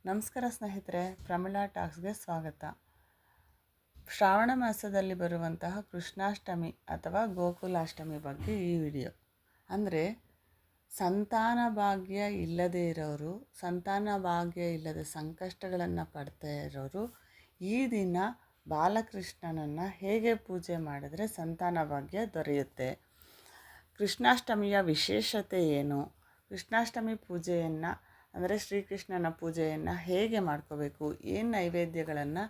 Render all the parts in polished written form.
ನಮಸ್ಕಾರ ಸ್ನೇಹಿತರೆ, ಪ್ರಮಿಳಾ ಟಾಕ್ಸ್ಗೆ ಸ್ವಾಗತ. ಶ್ರಾವಣ ಮಾಸದಲ್ಲಿ ಬರುವಂತಹ ಕೃಷ್ಣಾಷ್ಟಮಿ ಅಥವಾ ಗೋಕುಲಾಷ್ಟಮಿ ಬಗ್ಗೆ ಈ ವಿಡಿಯೋ. ಅಂದರೆ ಸಂತಾನ ಭಾಗ್ಯ ಇಲ್ಲದೇ ಇರೋರು, ಸಂತಾನ ಭಾಗ್ಯ ಇಲ್ಲದ ಸಂಕಷ್ಟಗಳನ್ನು ಪಡ್ತಾ ಇರೋರು ಈ ದಿನ ಬಾಲಕೃಷ್ಣನನ್ನು ಹೇಗೆ ಪೂಜೆ ಮಾಡಿದ್ರೆ ಸಂತಾನ ಭಾಗ್ಯ ದೊರೆಯುತ್ತೆ, ಕೃಷ್ಣಾಷ್ಟಮಿಯ ವಿಶೇಷತೆ ಏನು, ಕೃಷ್ಣಾಷ್ಟಮಿ ಪೂಜೆಯನ್ನು ಅಂದರೆ ಶ್ರೀಕೃಷ್ಣನ ಪೂಜೆಯನ್ನು ಹೇಗೆ ಮಾಡ್ಕೋಬೇಕು, ಏನು ನೈವೇದ್ಯಗಳನ್ನು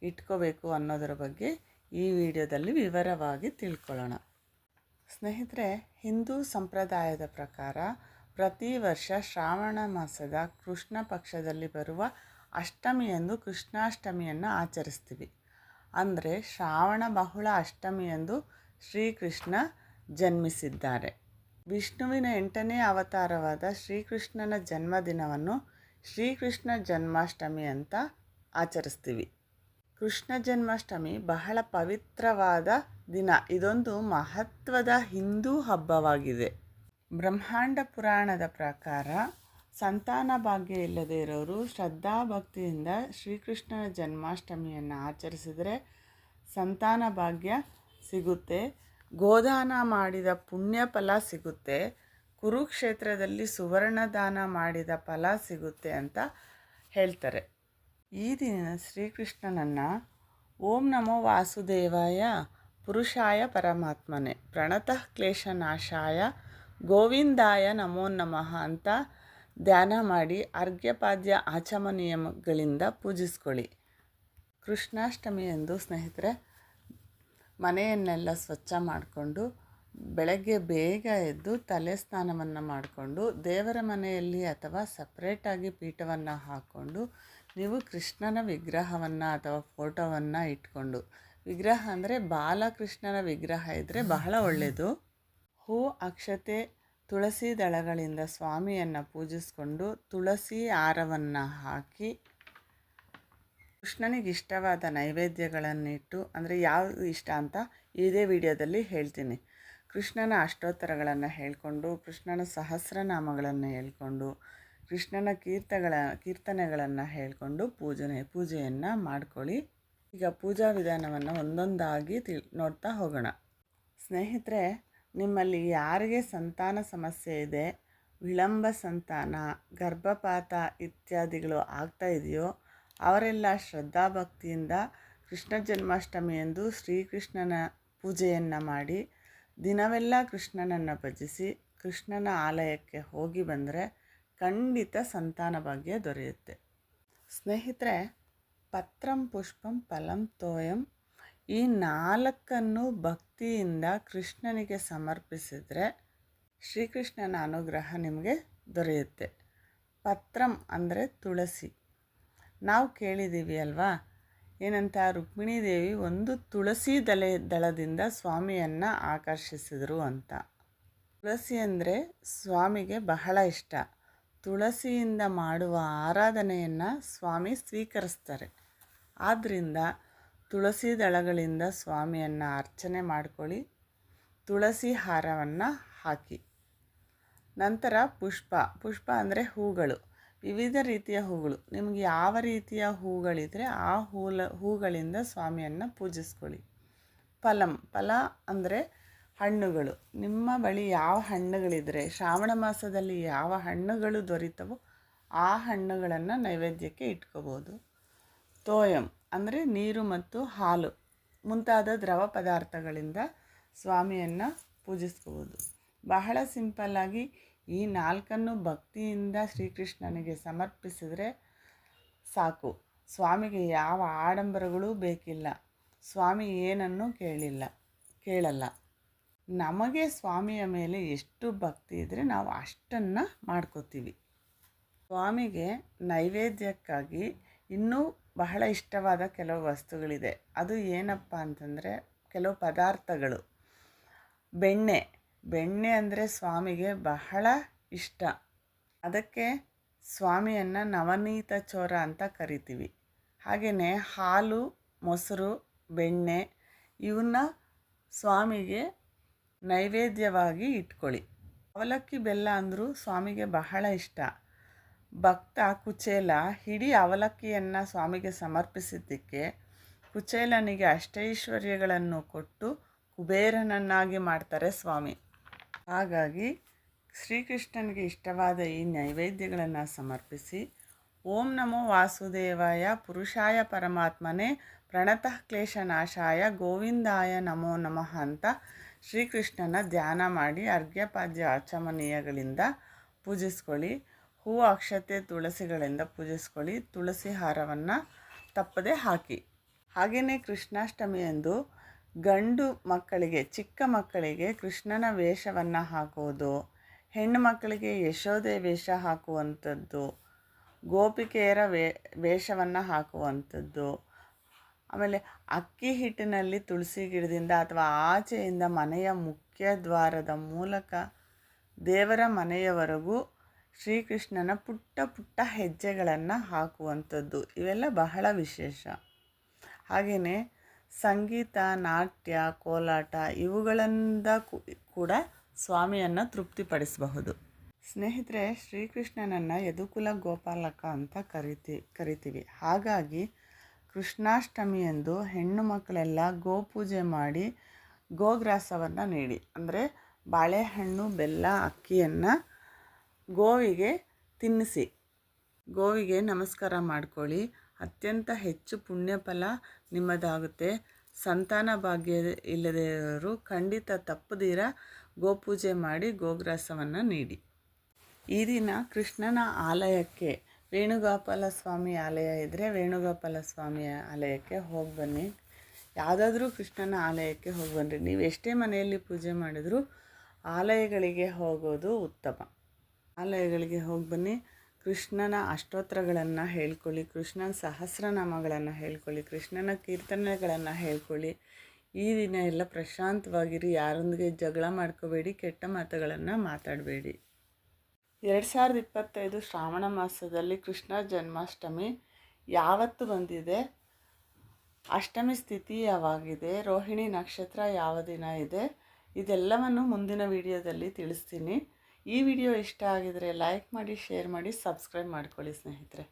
ಇಟ್ಕೋಬೇಕು ಅನ್ನೋದರ ಬಗ್ಗೆ ಈ ವಿಡಿಯೋದಲ್ಲಿ ವಿವರವಾಗಿ ತಿಳ್ಕೊಳ್ಳೋಣ. ಸ್ನೇಹಿತರೆ, ಹಿಂದೂ ಸಂಪ್ರದಾಯದ ಪ್ರಕಾರ ಪ್ರತಿ ವರ್ಷ ಶ್ರಾವಣ ಮಾಸದ ಕೃಷ್ಣ ಪಕ್ಷದಲ್ಲಿ ಬರುವ ಅಷ್ಟಮಿಯಂದು ಕೃಷ್ಣಾಷ್ಟಮಿಯನ್ನು ಆಚರಿಸ್ತೀವಿ. ಅಂದರೆ ಶ್ರಾವಣ ಬಹುಳ ಅಷ್ಟಮಿಯಂದು ಶ್ರೀಕೃಷ್ಣ ಜನ್ಮಿಸಿದ್ದಾರೆ. ವಿಷ್ಣುವಿನ 8ನೇ ಅವತಾರವಾದ ಶ್ರೀಕೃಷ್ಣನ ಜನ್ಮದಿನವನ್ನು ಶ್ರೀಕೃಷ್ಣ ಜನ್ಮಾಷ್ಟಮಿ ಅಂತ ಆಚರಿಸ್ತೀವಿ. ಕೃಷ್ಣ ಜನ್ಮಾಷ್ಟಮಿ ಬಹಳ ಪವಿತ್ರವಾದ ದಿನ. ಇದೊಂದು ಮಹತ್ವದ ಹಿಂದೂ ಹಬ್ಬವಾಗಿದೆ. ಬ್ರಹ್ಮಾಂಡ ಪುರಾಣದ ಪ್ರಕಾರ ಸಂತಾನ ಭಾಗ್ಯ ಇಲ್ಲದೇ ಇರೋರು ಶ್ರದ್ಧಾಭಕ್ತಿಯಿಂದ ಶ್ರೀಕೃಷ್ಣನ ಜನ್ಮಾಷ್ಟಮಿಯನ್ನು ಆಚರಿಸಿದರೆ ಸಂತಾನ ಭಾಗ್ಯ ಸಿಗುತ್ತೆ, ಗೋದಾನ ಮಾಡಿದ ಪುಣ್ಯ ಫಲ ಸಿಗುತ್ತೆ, ಕುರುಕ್ಷೇತ್ರದಲ್ಲಿ ಸುವರ್ಣದಾನ ಮಾಡಿದ ಫಲ ಸಿಗುತ್ತೆ ಅಂತ ಹೇಳ್ತಾರೆ. ಈ ದಿನ ಶ್ರೀಕೃಷ್ಣನನ್ನು ಓಂ ನಮೋ ವಾಸುದೇವಾಯ ಪುರುಷಾಯ ಪರಮಾತ್ಮನೆ ಪ್ರಣತಃ ಕ್ಲೇಶನಾಶಾಯ ಗೋವಿಂದಾಯ ನಮೋ ನಮಃ ಅಂತ ಧ್ಯಾನ ಮಾಡಿ ಅರ್ಘ್ಯಪಾದ್ಯ ಆಚಮನೀಯಗಳಿಂದ ಪೂಜಿಸ್ಕೊಳ್ಳಿ. ಕೃಷ್ಣಾಷ್ಟಮಿಯಂದು ಸ್ನೇಹಿತರೆ, ಮನೆಯನ್ನೆಲ್ಲ ಸ್ವಚ್ಛ ಮಾಡಿಕೊಂಡು ಬೆಳಗ್ಗೆ ಬೇಗ ಎದ್ದು ತಲೆ ಸ್ನಾನವನ್ನು ಮಾಡಿಕೊಂಡು ದೇವರ ಮನೆಯಲ್ಲಿ ಅಥವಾ ಸಪ್ರೇಟಾಗಿ ಪೀಠವನ್ನು ಹಾಕ್ಕೊಂಡು ನೀವು ಕೃಷ್ಣನ ವಿಗ್ರಹವನ್ನು ಅಥವಾ ಫೋಟೋವನ್ನು ಇಟ್ಕೊಂಡು, ವಿಗ್ರಹ ಅಂದರೆ ಬಾಲಕೃಷ್ಣನ ವಿಗ್ರಹ ಇದ್ದರೆ ಬಹಳ ಒಳ್ಳೆಯದು. ಹೂ, ಅಕ್ಷತೆ, ತುಳಸಿ ದಳಗಳಿಂದ ಸ್ವಾಮಿಯನ್ನು ಪೂಜಿಸ್ಕೊಂಡು ತುಳಸಿ ಹಾರವನ್ನು ಹಾಕಿ ಕೃಷ್ಣನಿಗೆ ಇಷ್ಟವಾದ ನೈವೇದ್ಯಗಳನ್ನಿಟ್ಟು, ಅಂದರೆ ಯಾವುದು ಇಷ್ಟ ಅಂತ ಇದೇ ವಿಡಿಯೋದಲ್ಲಿ ಹೇಳ್ತೀನಿ. ಕೃಷ್ಣನ ಅಷ್ಟೋತ್ತರಗಳನ್ನು ಹೇಳ್ಕೊಂಡು, ಕೃಷ್ಣನ ಸಹಸ್ರನಾಮಗಳನ್ನು ಹೇಳ್ಕೊಂಡು, ಕೃಷ್ಣನ ಕೀರ್ತನೆಗಳನ್ನು ಹೇಳ್ಕೊಂಡು ಪೂಜೆಯನ್ನು ಮಾಡ್ಕೊಳ್ಳಿ. ಈಗ ಪೂಜಾ ವಿಧಾನವನ್ನು ಒಂದೊಂದಾಗಿ ನೋಡ್ತಾ ಹೋಗೋಣ. ಸ್ನೇಹಿತರೆ, ನಿಮ್ಮಲ್ಲಿ ಯಾರಿಗೆ ಸಂತಾನ ಸಮಸ್ಯೆ ಇದೆ, ವಿಳಂಬ ಸಂತಾನ, ಗರ್ಭಪಾತ ಇತ್ಯಾದಿಗಳು ಆಗ್ತಾ ಇದೆಯೋ ಅವರೆಲ್ಲ ಶ್ರದ್ಧಾಭಕ್ತಿಯಿಂದ ಕೃಷ್ಣ ಜನ್ಮಾಷ್ಟಮಿಯಂದು ಶ್ರೀಕೃಷ್ಣನ ಪೂಜೆಯನ್ನು ಮಾಡಿ ದಿನವೆಲ್ಲ ಕೃಷ್ಣನನ್ನು ಭಜಿಸಿ ಕೃಷ್ಣನ ಆಲಯಕ್ಕೆ ಹೋಗಿ ಬಂದರೆ ಖಂಡಿತ ಸಂತಾನ ಭಾಗ್ಯ ದೊರೆಯುತ್ತೆ. ಸ್ನೇಹಿತರೆ, ಪತ್ರಂ ಪುಷ್ಪಂ ಫಲಂ ತೋಯಂ ಈ 4 ಭಕ್ತಿಯಿಂದ ಕೃಷ್ಣನಿಗೆ ಸಮರ್ಪಿಸಿದರೆ ಶ್ರೀಕೃಷ್ಣನ ಅನುಗ್ರಹ ನಿಮಗೆ ದೊರೆಯುತ್ತೆ. ಪತ್ರಂ ಅಂದರೆ ತುಳಸಿ. ನಾವು ಕೇಳಿದ್ದೀವಿ ಅಲ್ವಾ, ಏನಂತ, ರುಕ್ಮಿಣೀ ದೇವಿ ಒಂದು ತುಳಸಿ ದಳದಿಂದ ಸ್ವಾಮಿಯನ್ನು ಆಕರ್ಷಿಸಿದರು ಅಂತ. ತುಳಸಿ ಅಂದರೆ ಸ್ವಾಮಿಗೆ ಬಹಳ ಇಷ್ಟ. ತುಳಸಿಯಿಂದ ಮಾಡುವ ಆರಾಧನೆಯನ್ನು ಸ್ವಾಮಿ ಸ್ವೀಕರಿಸ್ತಾರೆ. ಆದ್ದರಿಂದ ತುಳಸಿ ದಳಗಳಿಂದ ಸ್ವಾಮಿಯನ್ನು ಅರ್ಚನೆ ಮಾಡ್ಕೊಳ್ಳಿ, ತುಳಸಿ ಹಾರವನ್ನು ಹಾಕಿ. ನಂತರ ಪುಷ್ಪ ಅಂದರೆ ಹೂಗಳು, ವಿವಿಧ ರೀತಿಯ ಹೂಗಳು. ನಿಮಗೆ ಯಾವ ರೀತಿಯ ಹೂಗಳಿದ್ರೆ ಆ ಹೂಗಳಿಂದ ಸ್ವಾಮಿಯನ್ನು ಪೂಜಿಸ್ಕೊಳ್ಳಿ. ಫಲ ಅಂದರೆ ಹಣ್ಣುಗಳು. ನಿಮ್ಮ ಬಳಿ ಯಾವ ಹಣ್ಣುಗಳಿದ್ರೆ, ಶ್ರಾವಣ ಮಾಸದಲ್ಲಿ ಯಾವ ಹಣ್ಣುಗಳು ದೊರೀತವೋ ಆ ಹಣ್ಣುಗಳನ್ನು ನೈವೇದ್ಯಕ್ಕೆ ಇಟ್ಕೋಬೋದು. ತೋಯಂ ಅಂದರೆ ನೀರು ಮತ್ತು ಹಾಲು ಮುಂತಾದ ದ್ರವ ಪದಾರ್ಥಗಳಿಂದ ಸ್ವಾಮಿಯನ್ನು ಪೂಜಿಸ್ಕೋಬೋದು. ಬಹಳ ಸಿಂಪಲ್ಲಾಗಿ ಈ 4 ಭಕ್ತಿಯಿಂದ ಶ್ರೀಕೃಷ್ಣನಿಗೆ ಸಮರ್ಪಿಸಿದರೆ ಸಾಕು. ಸ್ವಾಮಿಗೆ ಯಾವ ಆಡಂಬರಗಳೂ ಬೇಕಿಲ್ಲ. ಸ್ವಾಮಿ ಏನನ್ನೂ ಕೇಳಲ್ಲ. ನಮಗೆ ಸ್ವಾಮಿಯ ಮೇಲೆ ಎಷ್ಟು ಭಕ್ತಿ ಇದ್ದರೆ ನಾವು ಅಷ್ಟನ್ನು ಮಾಡ್ಕೋತೀವಿ. ಸ್ವಾಮಿಗೆ ನೈವೇದ್ಯಕ್ಕಾಗಿ ಇನ್ನೂ ಬಹಳ ಇಷ್ಟವಾದ ಕೆಲವು ವಸ್ತುಗಳಿದೆ. ಅದು ಏನಪ್ಪ ಅಂತಂದರೆ ಕೆಲವು ಪದಾರ್ಥಗಳು. ಬೆಣ್ಣೆ ಅಂದರೆ ಸ್ವಾಮಿಗೆ ಬಹಳ ಇಷ್ಟ. ಅದಕ್ಕೆ ಸ್ವಾಮಿಯನ್ನು ನವನೀತ ಚೋರ ಅಂತ ಕರಿತೀವಿ. ಹಾಗೆಯೇ ಹಾಲು, ಮೊಸರು, ಬೆಣ್ಣೆ ಇವನ್ನ ಸ್ವಾಮಿಗೆ ನೈವೇದ್ಯವಾಗಿ ಇಟ್ಕೊಳ್ಳಿ. ಅವಲಕ್ಕಿ ಬೆಲ್ಲ ಅಂದರೂ ಸ್ವಾಮಿಗೆ ಬಹಳ ಇಷ್ಟ. ಭಕ್ತ ಕುಚೇಲ ಇಡೀ ಅವಲಕ್ಕಿಯನ್ನು ಸ್ವಾಮಿಗೆ ಸಮರ್ಪಿಸಿದ್ದಕ್ಕೆ ಕುಚೇಲನಿಗೆ ಅಷ್ಟೈಶ್ವರ್ಯಗಳನ್ನು ಕೊಟ್ಟು ಕುಬೇರನನ್ನಾಗಿ ಮಾಡ್ತಾರೆ ಸ್ವಾಮಿ. ಹಾಗಾಗಿ ಶ್ರೀಕೃಷ್ಣನಿಗೆ ಇಷ್ಟವಾದ ಈ ನೈವೇದ್ಯಗಳನ್ನು ಸಮರ್ಪಿಸಿ ಓಂ ನಮೋ ವಾಸುದೇವಾಯ ಪುರುಷಾಯ ಪರಮಾತ್ಮನೇ ಪ್ರಣತಃ ಕ್ಲೇಶನಾಶಾಯ ಗೋವಿಂದಾಯ ನಮೋ ನಮಃ ಅಂತ ಶ್ರೀಕೃಷ್ಣನ ಧ್ಯಾನ ಮಾಡಿ ಅರ್ಘ್ಯಪಾದ್ಯ ಆಚಮನೀಯಗಳಿಂದ ಪೂಜಿಸ್ಕೊಳ್ಳಿ. ಹೂವು ಅಕ್ಷತೆ ತುಳಸಿಗಳಿಂದ ಪೂಜಿಸ್ಕೊಳ್ಳಿ. ತುಳಸಿ ಹಾರವನ್ನು ತಪ್ಪದೆ ಹಾಕಿ. ಹಾಗೆಯೇ ಕೃಷ್ಣಾಷ್ಟಮಿಯಂದು ಗಂಡು ಮಕ್ಕಳಿಗೆ, ಚಿಕ್ಕ ಮಕ್ಕಳಿಗೆ ಕೃಷ್ಣನ ವೇಷವನ್ನು ಹಾಕುವುದು, ಹೆಣ್ಣು ಮಕ್ಕಳಿಗೆ ಯಶೋದೆ ವೇಷ ಹಾಕುವಂಥದ್ದು, ಗೋಪಿಕೆಯರ ವೇಷವನ್ನು ಹಾಕುವಂಥದ್ದು, ಆಮೇಲೆ ಅಕ್ಕಿ ಹಿಟ್ಟಿನಲ್ಲಿ ತುಳಸಿ ಗಿಡದಿಂದ ಅಥವಾ ಆಚೆಯಿಂದ ಮನೆಯ ಮುಖ್ಯ ದ್ವಾರದ ಮೂಲಕ ದೇವರ ಮನೆಯವರೆಗೂ ಶ್ರೀಕೃಷ್ಣನ ಪುಟ್ಟ ಪುಟ್ಟ ಹೆಜ್ಜೆಗಳನ್ನು ಹಾಕುವಂಥದ್ದು, ಇವೆಲ್ಲ ಬಹಳ ವಿಶೇಷ. ಹಾಗೆಯೇ ಸಂಗೀತ, ನಾಟ್ಯ, ಕೋಲಾಟ ಇವುಗಳಿಂದ ಕೂಡ ಸ್ವಾಮಿಯನ್ನು ತೃಪ್ತಿಪಡಿಸಬಹುದು. ಸ್ನೇಹಿತರೆ, ಶ್ರೀಕೃಷ್ಣನನ್ನು ಯದುಕುಲ ಗೋಪಾಲಕ ಅಂತ ಕರಿತೀವಿ. ಹಾಗಾಗಿ ಕೃಷ್ಣಾಷ್ಟಮಿಯಂದು ಹೆಣ್ಣು ಮಕ್ಕಳೆಲ್ಲ ಗೋಪೂಜೆ ಮಾಡಿ ಗೋಗ್ರಾಸವನ್ನು ನೀಡಿ, ಅಂದರೆ ಬಾಳೆಹಣ್ಣು, ಬೆಲ್ಲ, ಅಕ್ಕಿಯನ್ನು ಗೋವಿಗೆ ತಿನ್ನಿಸಿ ಗೋವಿಗೆ ನಮಸ್ಕಾರ ಮಾಡ್ಕೊಳ್ಳಿ. ಅತ್ಯಂತ ಹೆಚ್ಚು ಪುಣ್ಯಫಲ ನಿಮ್ಮದಾಗುತ್ತೆ. ಸಂತಾನ ಭಾಗ್ಯ ಇಲ್ಲದವರು ಖಂಡಿತ ತಪ್ಪದಿರ ಗೋಪೂಜೆ ಮಾಡಿ ಗೋಗ್ರಾಸವನ್ನು ನೀಡಿ. ಈ ದಿನ ಕೃಷ್ಣನ ಆಲಯಕ್ಕೆ, ವೇಣುಗೋಪಾಲ ಸ್ವಾಮಿ ಆಲಯ ಇದ್ದರೆ ವೇಣುಗೋಪಾಲ ಸ್ವಾಮಿಯ ಆಲಯಕ್ಕೆ ಹೋಗಿ ಬನ್ನಿ. ಯಾವುದಾದ್ರೂ ಕೃಷ್ಣನ ಆಲಯಕ್ಕೆ ಹೋಗಿ ಬನ್ನಿರಿ. ನೀವು ಎಷ್ಟೇ ಮನೆಯಲ್ಲಿ ಪೂಜೆ ಮಾಡಿದರೂ ಆಲಯಗಳಿಗೆ ಹೋಗೋದು ಉತ್ತಮ. ಆಲಯಗಳಿಗೆ ಹೋಗಿ ಬನ್ನಿ. ಕೃಷ್ಣನ ಅಷ್ಟೋತ್ತರಗಳನ್ನು ಹೇಳ್ಕೊಳ್ಳಿ, ಕೃಷ್ಣನ ಸಹಸ್ರನಾಮಗಳನ್ನು ಹೇಳ್ಕೊಳ್ಳಿ, ಕೃಷ್ಣನ ಕೀರ್ತನೆಗಳನ್ನು ಹೇಳ್ಕೊಳ್ಳಿ. ಈ ದಿನ ಎಲ್ಲ ಪ್ರಶಾಂತವಾಗಿರಿ. ಯಾರೊಂದಿಗೆ ಜಗಳ ಮಾಡ್ಕೋಬೇಡಿ, ಕೆಟ್ಟ ಮಾತುಗಳನ್ನು ಮಾತಾಡಬೇಡಿ. 2025 ಶ್ರಾವಣ ಮಾಸದಲ್ಲಿ ಕೃಷ್ಣ ಜನ್ಮಾಷ್ಟಮಿ ಯಾವತ್ತು ಬಂದಿದೆ, ಅಷ್ಟಮಿ ಸ್ಥಿತಿ ಯಾವಾಗಿದೆ, ರೋಹಿಣಿ ನಕ್ಷತ್ರ ಯಾವ ದಿನ ಇದೆ, ಇದೆಲ್ಲವನ್ನು ಮುಂದಿನ ವಿಡಿಯೋದಲ್ಲಿ ತಿಳಿಸ್ತೀನಿ. ಈ ವಿಡಿಯೋ ಇಷ್ಟ ಆಗಿದರೆ ಲೈಕ್ ಮಾಡಿ, ಶೇರ್ ಮಾಡಿ, ಸಬ್ಸ್ಕ್ರೈಬ್ ಮಾಡ್ಕೊಳ್ಳಿ ಸ್ನೇಹಿತರೆ.